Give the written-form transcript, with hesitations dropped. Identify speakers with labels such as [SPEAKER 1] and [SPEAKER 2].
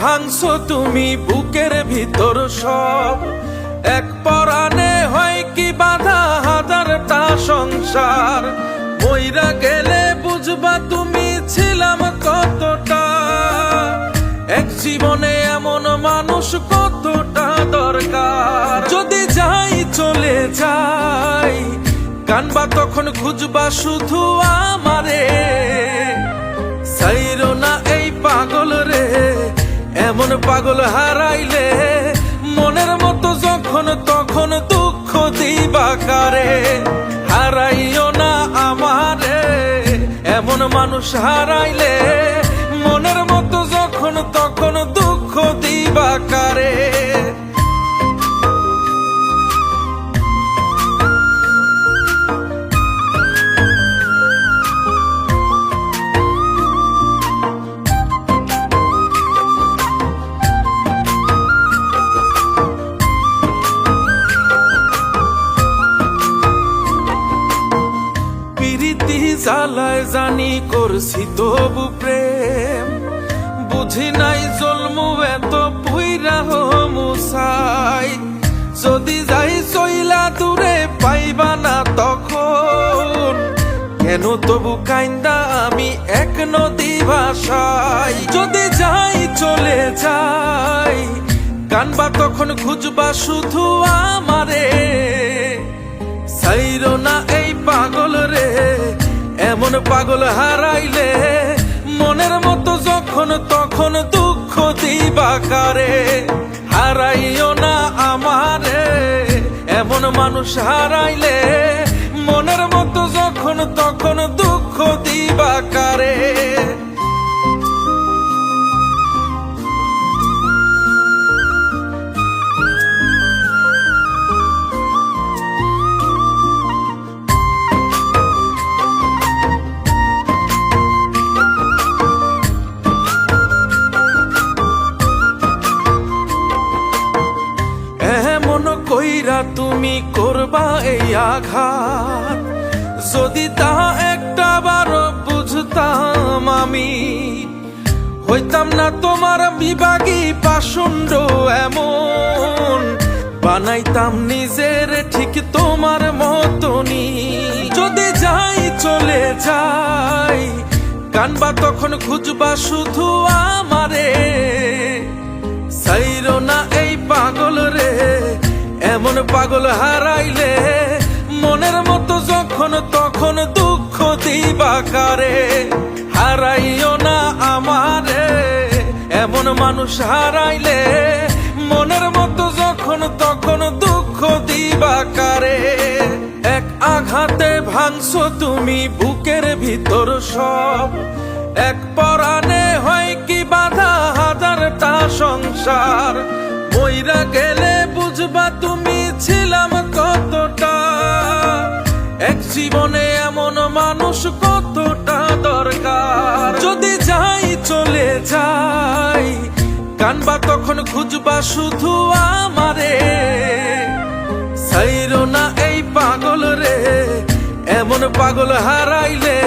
[SPEAKER 1] ভাঙছো তুমি বুকের ভিতর সব। এক পরাণে হয় কি বাধা হাজারটা সংসার। মইরা গেলে বুঝবা তুমি ছিলাম কতটা। এক জীবনে এমন মানুষ কতটা দরকার। যদি যাই চলে যাই কানবা তখন খুঁজবা শুধু আমারে। সাইরো না এই পাগল রে, এমন পাগল হারাইলে মনের মতো যখন তখন দুঃখ দিবা কারে। হারাইও না আমারে, এমন মানুষ হারাইলে মনের মতো যখন তখন দুঃখ দিবা কারে। জ্বালায় জানি করছি তবু প্রেম, বুঝি নাই জন্মু এত পুইরা মুসাই। যদি যাই চইলা দূরে পাইবা না তখন, কেন তবু কাইন্দা আমি এক নদী ভাষাই। যদি যাই চলে যাই কানবা তখন খুঁজবা শুধু আমারে। সাইরো না এই পাগল রে, এমন পাগল হারাইলে মনের মতো যখন তখন দুঃখ দিবা কারে। হারাইও না আমারে, এমন মানুষ হারাইলে মনের মতো যখন তখন দুঃখ দিবা কারে। কইরা তুমি করবা এই আঘাত, যদি তা একটা বার বুঝতাম আমি হইতাম না তোমার বিভাগী পাষণ্ড এমন। বানাইতাম নিজের ঠিক তোমার মতনই। যদি যাই চলে যাই কানবা তখন খুঁজবা শুধু আমারে। সাইরো না এই পাগল রে, এমন পাগল হারাইলে মনের মতো যখন তখন দুঃখ দিবা কারে। হারাইও না আমারে, এমন মানুষ হারাইলে মনের মতো যখন তখন দুঃখ দিবা কারে। এক আঘাতে ভাঙছো তুমি বুকের ভিতর সব। এক পরাণে হয় কি বাধা হাজারটা সংসার। মইরা গেলে বুঝবা তুমি ছিলাম কতটা। এক জীবনে এমন মানুষ কতটা দরকার। যদি যাই চলে যাই কানবা তখন খুঁজবা শুধু আমারে। সাইরো না এই পাগল রে, এমন পাগল হারাইলে